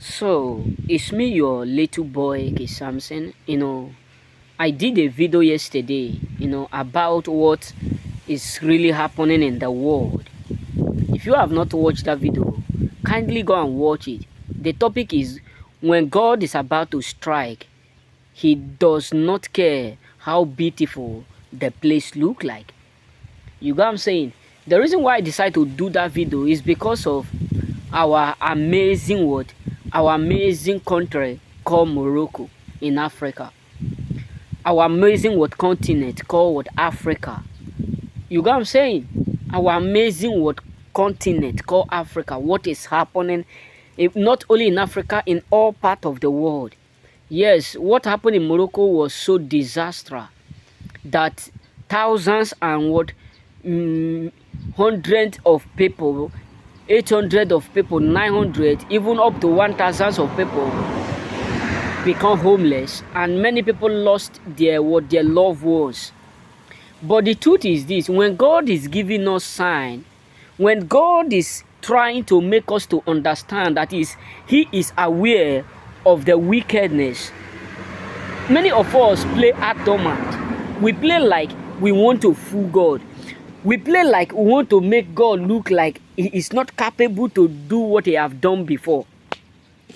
So it's me, your little boy, K. Samson. I did a video yesterday, about what is really happening in the world. If you have not watched that video, kindly go and watch it. The topic is when God is about to strike, he does not care how beautiful the place look like. You get what I'm saying? The reason why I decided to do that video is because of our amazing what? Our amazing country called Morocco in Africa. Our amazing what continent called what? Africa. You get what I'm saying? Our amazing what continent called Africa. What is happening if not only in Africa, in all part of the world. Yes, what happened in Morocco was so disastrous that thousands and hundreds of people, 800 of people, 900, even up to 1,000 of people become homeless, and many people lost their loved ones. But the truth is this: when God is giving us sign, when God is trying to make us to understand that he is aware of the wickedness, many of us play adamant. We play like we want to fool God. We play like we want to make God look like he is not capable to do what he have done before.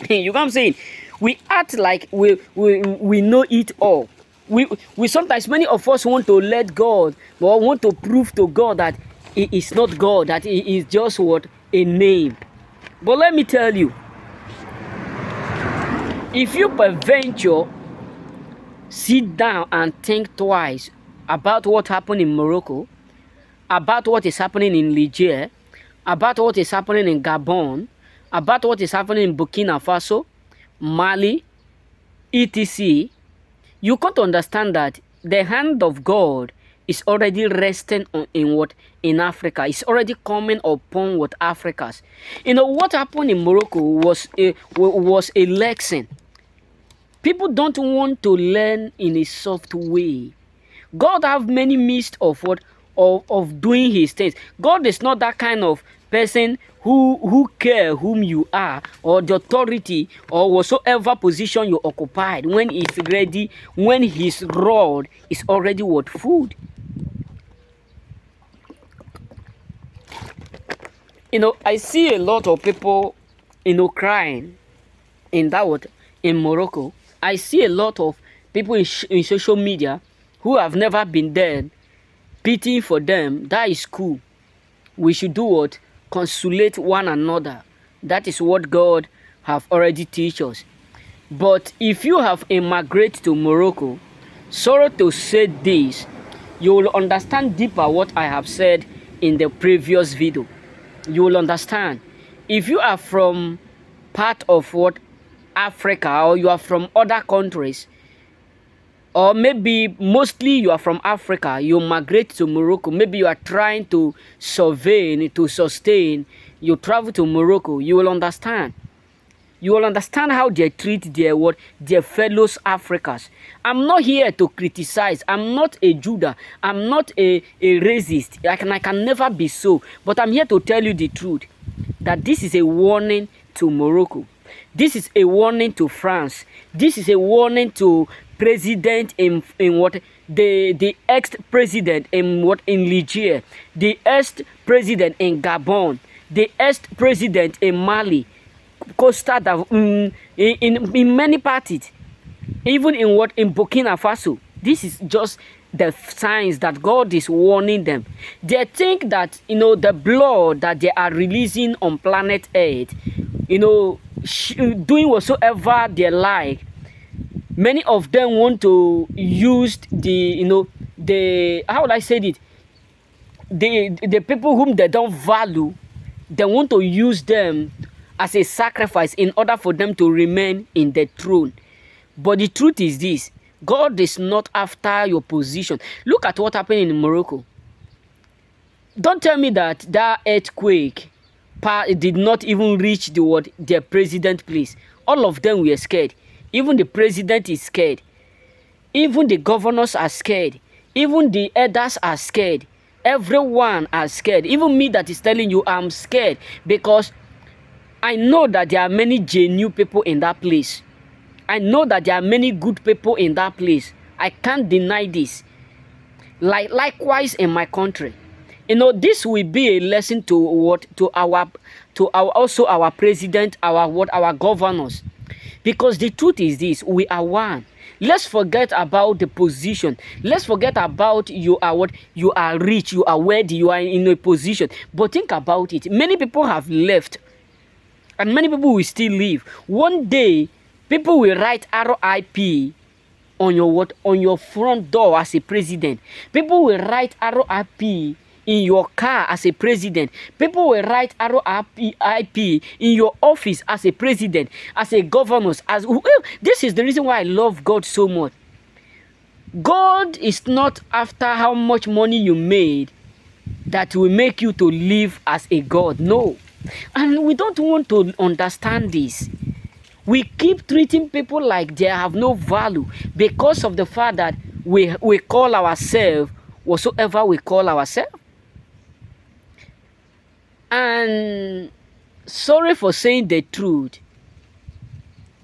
You know what I'm saying? We act like we know it all. We sometimes, many of us want to let God, or want to prove to God that he is not God, that he is just what? A name. But let me tell you, if you peradventure sit down and think twice about what happened in Morocco, about what is happening in Niger, about what is happening in Gabon, about what is happening in Burkina Faso, Mali, etc., you got to understand that the hand of God is already resting in Africa. It's already coming upon what Africans. What happened in Morocco was a lesson. People don't want to learn in a soft way. God have many means of doing his things. God is not that kind of person who care whom you are, or the authority, or whatsoever position you occupied, when it's ready, when his rod is already what? Food. I see a lot of people crying in in Morocco. I see a lot of people in social media who have never been there, pitying for them. That is cool. We should do what? Consolate one another. That is what God have already teach us. But if you have immigrated to Morocco, sorry to say this, you will understand deeper what I have said in the previous video. You will understand. If you are from part of what? Africa, or you are from other countries, or maybe mostly you are from Africa, you migrate to Morocco, maybe you are trying to survey, to sustain, you travel to Morocco, you will understand. You will understand how they treat their fellows Africans. I'm not here to criticize. I'm not a Judah. I'm not a racist. I can never be so. But I'm here to tell you the truth, that this is a warning to Morocco. This is a warning to France. This is a warning to president in what? The ex-president in Niger, the ex-president in Gabon, the ex-president in Mali, in many parties, even in Burkina Faso. This is just the signs that God is warning them. They think that the blood that they are releasing on planet Earth, doing whatsoever they like. Many of them want to use the how would I say it? The people whom they don't value, they want to use them as a sacrifice in order for them to remain in the throne. But the truth is this: God is not after your position. Look at what happened in Morocco. Don't tell me that earthquake did not even reach their president place. All of them were scared. Even the president is scared. Even the governors are scared. Even the elders are scared. Everyone are scared. Even me that is telling you, I'm scared, because I know that there are many genuine people in that place. I know that there are many good people in that place. I can't deny this. Likewise in my country. This will be a lesson to our also our president, our governors. Because the truth is this, we are one. Let's forget about the position. Let's forget about you are rich, you are wealthy, you are in a position. But think about it. Many people have left, and many people will still live. One day, people will write RIP on your front door as a president. People will write RIP in your car as a president. People will write RIP in your office as a president, as a governor. This is the reason why I love God so much. God is not after how much money you made that will make you to live as a God. No. And we don't want to understand this. We keep treating people like they have no value because of the fact that we call ourselves whatsoever we call ourselves. And sorry for saying the truth,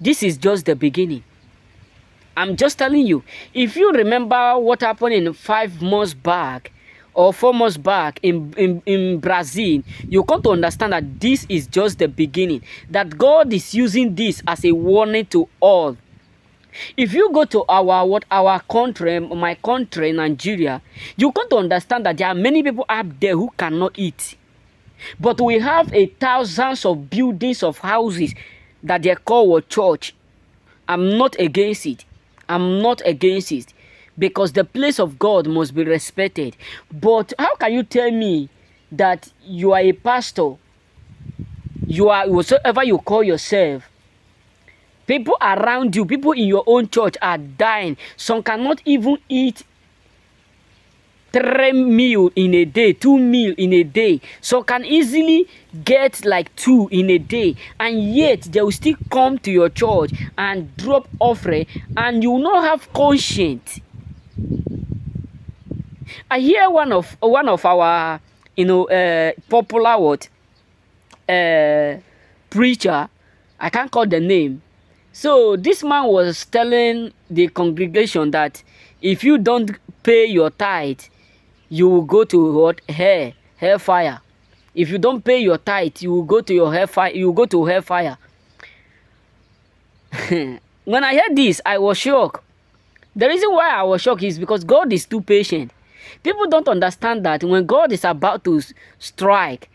this is just the beginning. I'm just telling you, if you remember what happened in 5 months back or 4 months back in Brazil, you come to understand that this is just the beginning. That God is using this as a warning to all. If you go to our country, my country, Nigeria, you come to understand that there are many people out there who cannot eat. But we have thousands of buildings of houses that they call a church. I'm not against it. I'm not against it. Because the place of God must be respected. But how can you tell me that you are a pastor? You are whatsoever you call yourself. People around you, people in your own church are dying. Some cannot even eat 3 meals in a day, 2 meals in a day. So can easily get like 2 in a day, and yet they will still come to your church and drop offering, and you will not have conscience. I hear one of our popular preacher. I can't call the name. So this man was telling the congregation that if you don't pay your tithe, you will go to hellfire. If you don't pay your tithe, you will go to your hellfire. You will go to hellfire. When I heard this, I was shocked. The reason why I was shocked is because God is too patient. People don't understand that when God is about to strike,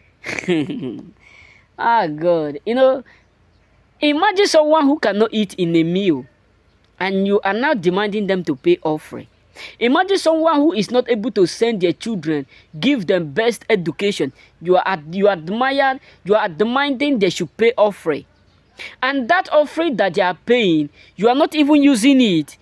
God, imagine someone who cannot eat in a meal, and you are now demanding them to pay offering. Imagine someone who is not able to send their children, give them best education. You are demanding they should pay offering. And that offering that they are paying, you are not even using it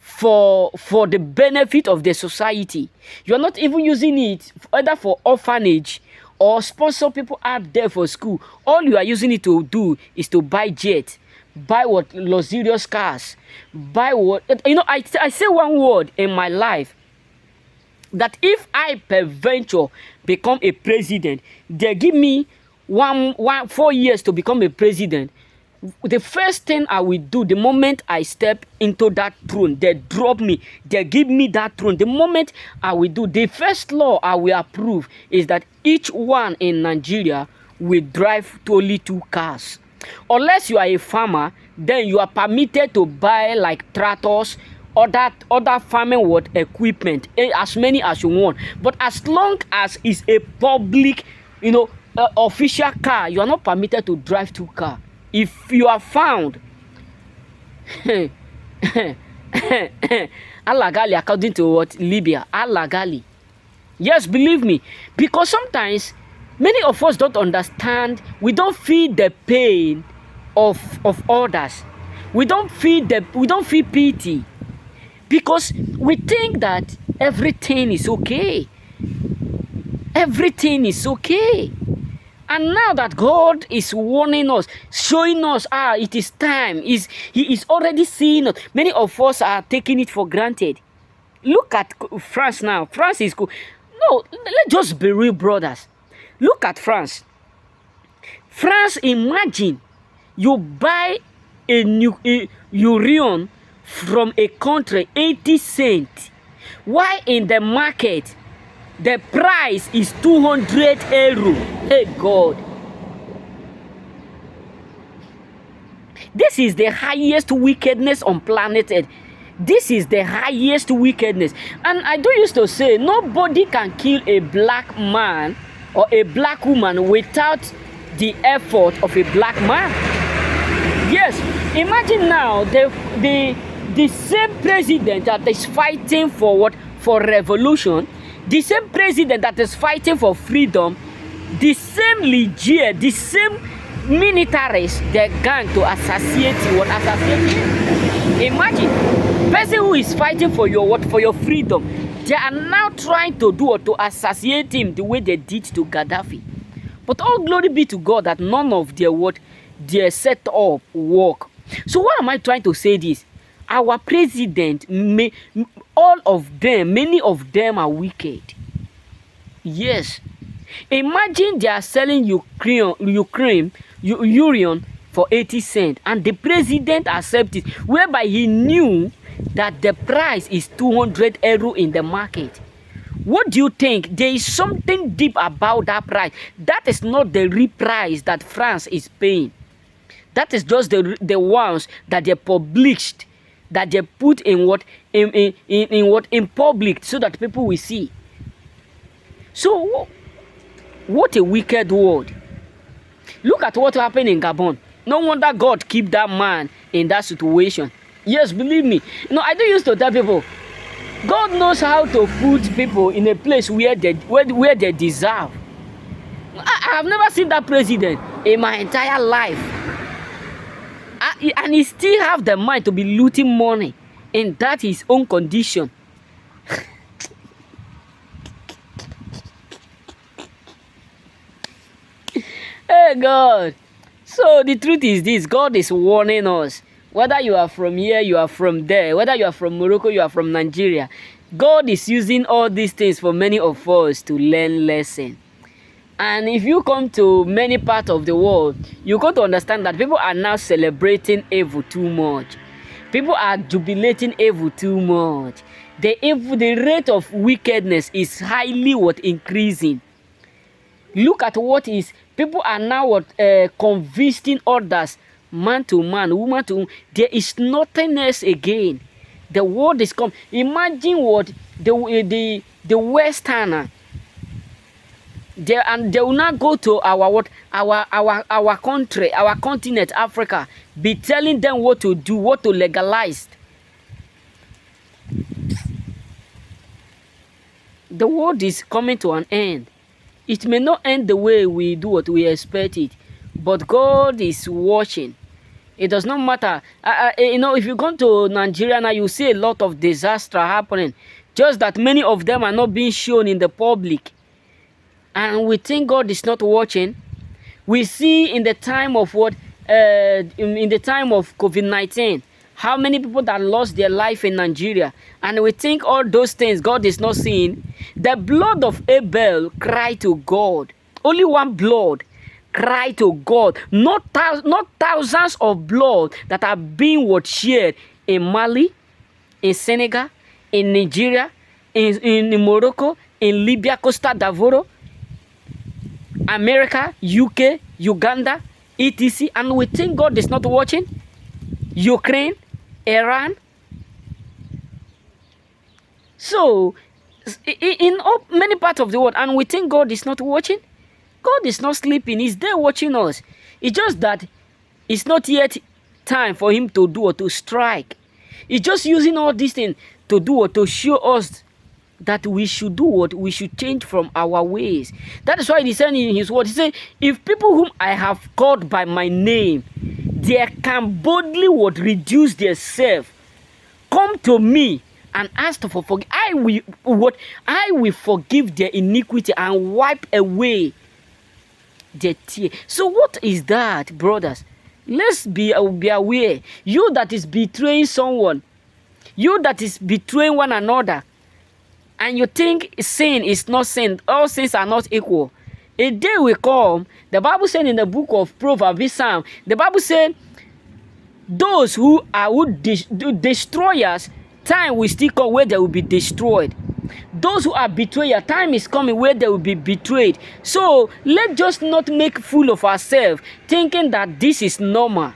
for the benefit of the society. You are not even using it either for orphanage or sponsor people out there for school. All you are using it to do is to buy jets, buy luxurious cars, buy I say one word in my life, that if I peradventure become a president, they give me 4 years to become a president. The first thing I will do the moment I step into that throne, they drop me, they give me that throne. The moment I will do, the first law I will approve is that each one in Nigeria will drive only 2 cars. Unless you are a farmer, then you are permitted to buy like tractors, other farming equipment, as many as you want. But as long as it's a public, official car, you are not permitted to drive 2 cars. If you are found, Allagali, according to Libya, Allagali. Yes, believe me, because sometimes many of us don't understand. We don't feel the pain of others. We don't feel pity, because we think that everything is okay. Everything is okay. And now that God is warning us, showing us, it is time. He is already seeing us. Many of us are taking it for granted. Look at France now. France is cool. No, let's just be real, brothers. Look at France. France, imagine you buy a urine from a country 80 cents, while in the market the price is 200 euro. Hey God, this is the highest wickedness on planet Earth. This is the highest wickedness. And I do used to say nobody can kill a black man or a black woman without the effort of a black man. Yes, imagine now the same president that is fighting for what? For revolution, the same president that is fighting for freedom, the same legit, the same militaries, they gang to assassinate you. What assassinate you? Imagine, person who is fighting for your what? For your freedom, they are now trying to do what? To assassinate him the way they did to Gaddafi. But all glory be to God that none of their what? Their setup work. So what am I trying to say this? Our president, all of them, many of them are wicked. Yes. Imagine they are selling Ukraine for 80 cents and the president accepted, whereby he knew that the price is 200 euro in the market. What do you think? There is something deep about that price. That is not the real price that France is paying. That is just the ones that they published, that they put in what in public so that people will see. So what a wicked world. Look at what happened in Gabon. No wonder God keep that man in that situation. Yes, believe me. I do used to tell people, God knows how to put people in a place where they deserve. I have never seen that president in my entire life. And he still have the mind to be looting money in that his own condition. Hey God. So the truth is this, God is warning us. Whether you are from here, you are from there, whether you are from Morocco, you are from Nigeria, God is using all these things for many of us to learn lesson. And if you come to many parts of the world, you got to understand that people are now celebrating evil too much. People are jubilating evil too much. The rate of wickedness is highly increasing. Look at what is, people are now convincing others, man to man, woman to woman. There is nothing else again. The world is come. Imagine what the Westerner. They will not go to our country, our continent, Africa, be telling them what to do, what to legalize. The world is coming to an end. It may not end the way we do what we expect it, but God is watching. It does not matter. If you go to Nigeria now, you see a lot of disaster happening. Just that many of them are not being shown in the public. And we think God is not watching. We see in the time of in the time of COVID-19, how many people that lost their life in Nigeria. And we think all those things God is not seeing. The blood of Abel cried to God. Only one blood cried to God. Not thousands of blood that are being shared in Mali, in Senegal, in Nigeria, in Morocco, in Libya, Costa d'Avorio, America, UK, Uganda, etc. And we think God is not watching. Ukraine, Iran. So, in many parts of the world, and we think God is not watching. God is not sleeping. He's there watching us. It's just that it's not yet time for him to do or to strike. He's just using all these things to do or to show us that we should do what? We should change from our ways. That is why he said in his word, he said, if people whom I have called by my name, they can boldly reduce themselves, come to me and ask for forgiveness, I will forgive their iniquity and wipe away their tears. So what is that, brothers? Let's be aware. You that is betraying someone, you that is betraying one another, and you think sin is not sin, all sins are not equal. A day will come. The Bible said in the book of Proverbs, Psalm, the Bible said, those who are destroyers, time will still come where they will be destroyed. Those who are betrayers, time is coming where they will be betrayed. So let's just not make fool of ourselves, thinking that this is normal.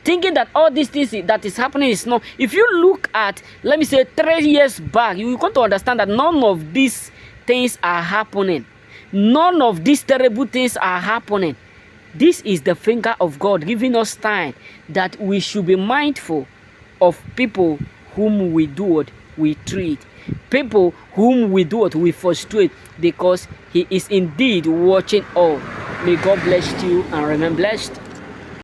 Thinking that all these things that is happening is not. If you look at, let me say, 3 years back, you come to understand that none of these things are happening. None of these terrible things are happening. This is the finger of God giving us time that we should be mindful of people whom we do what we treat. People whom we do what we frustrate, because He is indeed watching all. May God bless you and remain blessed.